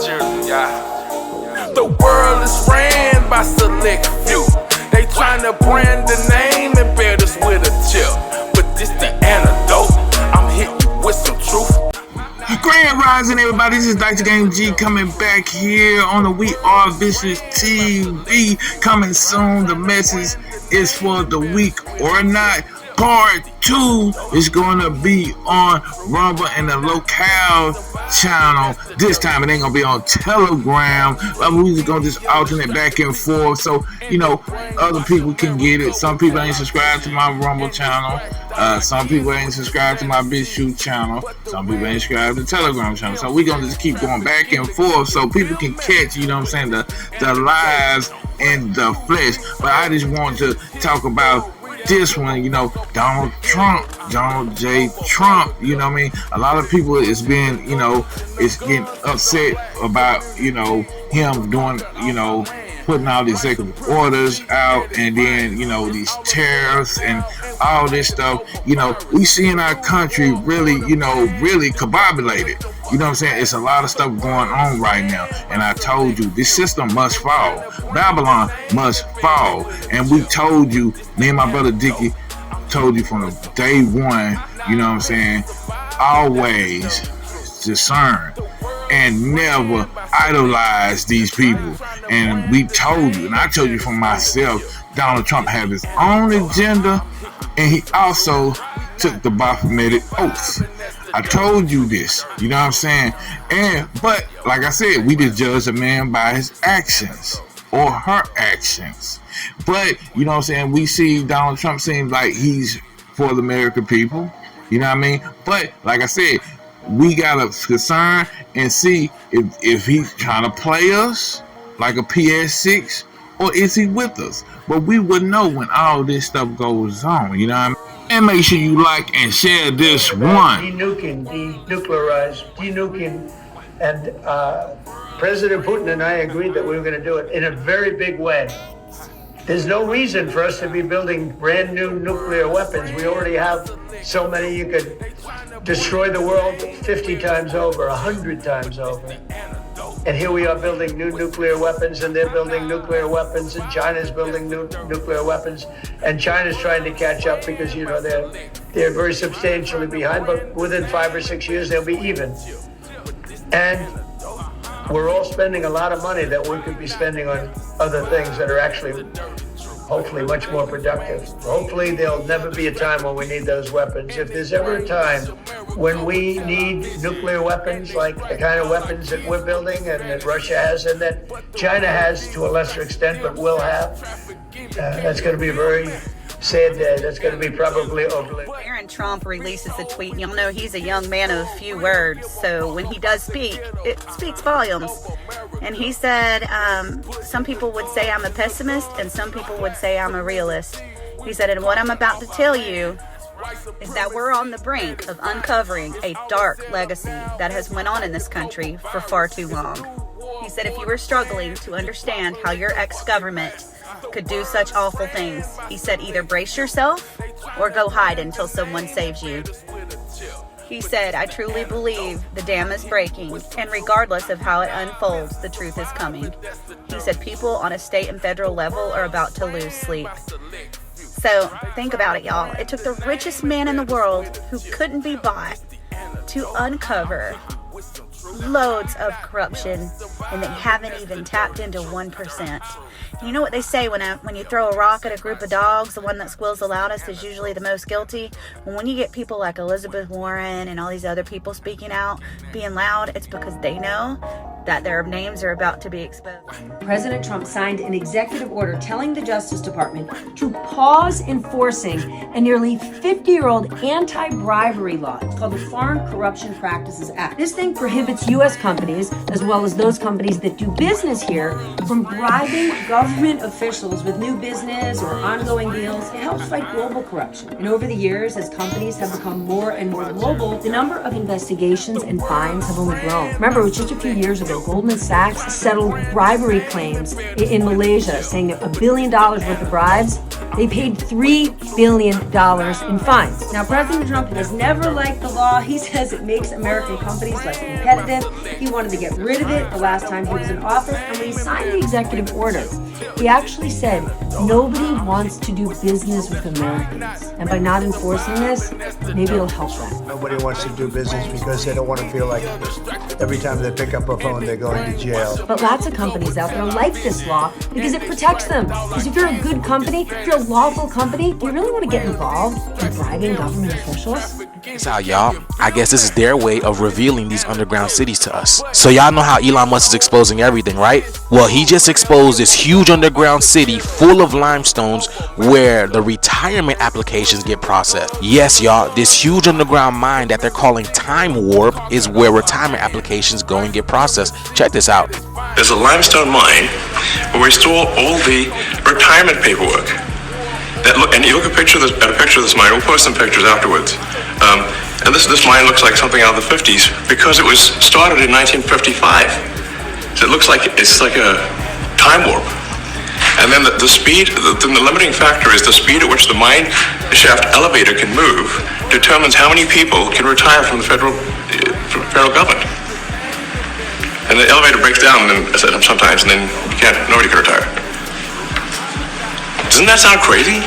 children, yeah. The world is ran by select few. They tryna brand the name and bear us with a chip. But this the antidote. I'm hitting you with some truth. Grand Rising, everybody. This is DiceGameShow coming back here on the We Are Vicious TV. Coming soon. The message is for the week or not. Part 2 is going to be on Rumble and the locale channel. This time it ain't going to be on Telegram. We're just going to alternate back and forth so, other people can get it. Some people ain't subscribed to my Rumble channel. Some people ain't subscribed to my BitChute channel. Some people ain't subscribed to the Telegram channel. So we're going to just keep going back and forth so people can catch, the lives in the flesh. But I just want to talk about this one, Donald J. Trump, a lot of people is being, is getting upset about, him doing, putting all the executive orders out and then, these tariffs and all this stuff, we see in our country really, really combobulated. It's a lot of stuff going on right now. And I told you, this system must fall. Babylon must fall. And we told you, me and my brother Dickie told you from day one, always discern and never idolize these people. And we told you, and I told you for myself, Donald Trump had his own agenda, and he also took the Baphomet oath. I told you this, but like I said, we just judge a man by his actions or her actions. But we see Donald Trump seems like he's for the American people, But like I said, we gotta concern and see if he's trying to play us like a PS6 or is he with us. But we would know when all this stuff goes on, And make sure you like and share this one. Denuclearizing, and President Putin and I agreed that we were going to do it in a very big way. There's no reason for us to be building brand new nuclear weapons. We already have so many you could destroy the world 50 times over, 100 times over. And here we are building new nuclear weapons, and they're building nuclear weapons, and China's building new nuclear weapons, and China's trying to catch up because, they're very substantially behind, but within 5 or 6 years, they'll be even. And we're all spending a lot of money that we could be spending on other things that are actually, hopefully, much more productive. Hopefully, there'll never be a time when we need those weapons. If there's ever a time when we need nuclear weapons, like the kind of weapons that we're building and that Russia has and that China has to a lesser extent, but will have, that's going to be a very sad day. That's going to be probably overly. Aaron Trump releases a tweet, and y'all know he's a young man of a few words, so when he does speak, it speaks volumes. And he said, some people would say I'm a pessimist, and some people would say I'm a realist. He said, and what I'm about to tell you is that we're on the brink of uncovering a dark legacy that has went on in this country for far too long. He said, if you were struggling to understand how your ex-government could do such awful things, he said, either brace yourself or go hide until someone saves you. He said, I truly believe the dam is breaking, and regardless of how it unfolds, the truth is coming. He said, people on a state and federal level are about to lose sleep. So think about it, y'all. It took the richest man in the world who couldn't be bought to uncover loads of corruption, and they haven't even tapped into 1%. You know what they say, when you throw a rock at a group of dogs, the one that squeals the loudest is usually the most guilty. Well, when you get people like Elizabeth Warren and all these other people speaking out, being loud, it's because they know that their names are about to be exposed. President Trump signed an executive order telling the Justice Department to pause enforcing a nearly 50-year-old anti-bribery law. It's called the Foreign Corruption Practices Act. This thing prohibits U.S. companies, as well as those companies that do business here, from bribing government officials with new business or ongoing deals. It helps fight global corruption. And over the years, as companies have become more and more global, the number of investigations and fines have only grown. Remember, it was just a few years ago ago, Goldman Sachs settled bribery claims in Malaysia, saying that $1 billion worth of bribes, they paid $3 billion in fines. Now, President Trump has never liked the law. He says it makes American companies less competitive. He wanted to get rid of it the last time he was in office. And when he signed the executive order, he actually said nobody wants to do business with Americans. And by not enforcing this, maybe it'll help that. Nobody wants to do business because they don't want to feel like every time they pick up a phone, they're going to jail. But lots of companies out there like this law because it protects them. Because if you're a good company, if you're a lawful company, do you really want to get involved in bribing government officials? So y'all, I guess this is their way of revealing these underground cities to us. So y'all know how Elon Musk is exposing everything, right? Well, he just exposed this huge underground city full of limestones where the retirement applications get processed. Yes, y'all, this huge underground mine that they're calling Time Warp is where retirement applications go and get processed. Check this out. There's a limestone mine where we store all the retirement paperwork. And you look at a picture of this mine. We'll post some pictures afterwards. And this mine looks like something out of the 50s because it was started in 1955. So it looks like it's like a time warp. And then the speed, the limiting factor is the speed at which the mine shaft elevator can move determines how many people can retire from the federal government. And the elevator breaks down sometimes, and then nobody can retire. Doesn't that sound crazy?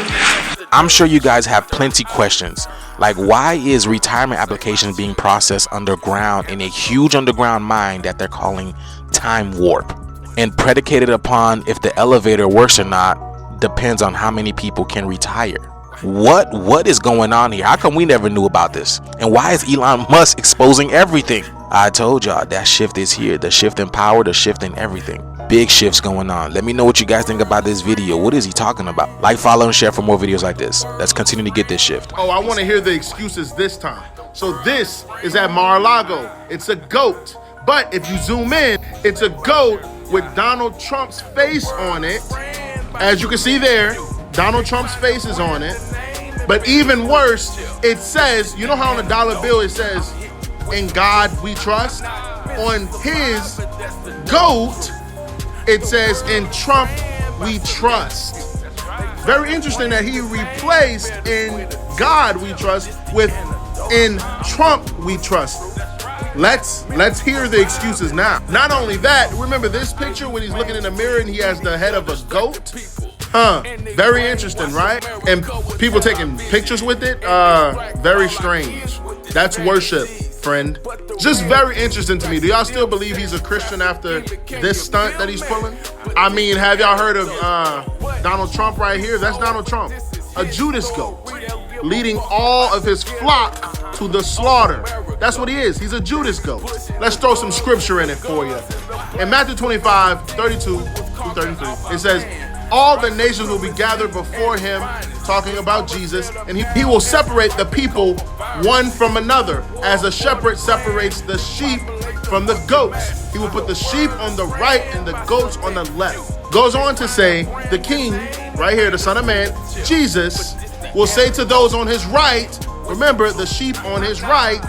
I'm sure you guys have plenty questions. Like, why is retirement applications being processed underground in a huge underground mine that they're calling Time Warp? And predicated upon if the elevator works or not depends on how many people can retire. What is going on here? How come we never knew about this? And why is Elon Musk exposing everything? I told y'all that shift is here. The shift in power, the shift in everything. Big shifts going on. Let me know what you guys think about this video. What is he talking about? Like, follow, and share for more videos like this. Let's continue to get this shift. Oh, I want to hear the excuses this time. So this is at Mar-a-Lago. It's a goat. But if you zoom in, it's a goat with Donald Trump's face on it. As you can see there, Donald Trump's face is on it. But even worse, it says, you know how on a dollar bill it says, "In God we trust"? On his goat, it says, "In Trump we trust." Very interesting that he replaced "In God we trust" with "In Trump we trust." Let's hear the excuses now. Not only that, remember this picture when he's looking in the mirror and he has the head of a goat? Very interesting, right? And people taking pictures with it? Very strange. That's worship, friend. Just very interesting to me. Do y'all still believe he's a Christian after this stunt that he's pulling? I mean, have y'all heard of Donald Trump right here? That's Donald Trump, a Judas goat, leading all of his flock to the slaughter. That's what he is. He's a Judas goat. Let's throw some scripture in it for you. In Matthew 25, 32 through 33, it says, "All the nations will be gathered before him," talking about Jesus, "and he will separate the people one from another, as a shepherd separates the sheep from the goats. He will put the sheep on the right and the goats on the left." Goes on to say, the king, right here, the Son of Man, Jesus, will say to those on his right, remember the sheep on his right,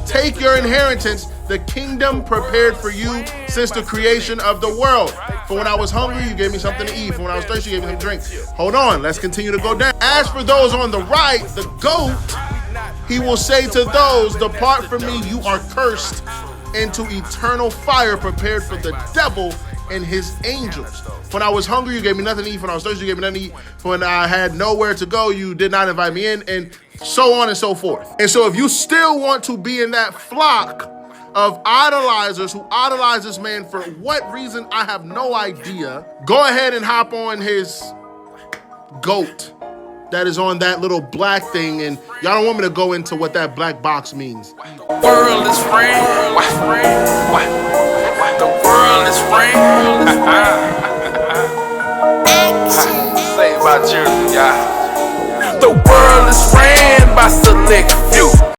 "Take your inheritance, the kingdom prepared for you since the creation of the world. For when I was hungry, you gave me something to eat. For when I was thirsty, you gave me some drink." Hold on, let's continue to go down. "As for those on the right, the goat, he will say to those, 'Depart from me, you are cursed, into eternal fire prepared for the devil and his angels. When I was hungry, you gave me nothing to eat. When I was thirsty, you gave me nothing to eat. When I had nowhere to go, you did not invite me in," and so on and so forth. And so if you still want to be in that flock of idolizers who idolize this man for what reason, I have no idea, go ahead and hop on his goat that is on that little black thing, and y'all don't want me to go into what that black box means. World is friend. The world is friend. Say about you, y'all. The world is ran by select few.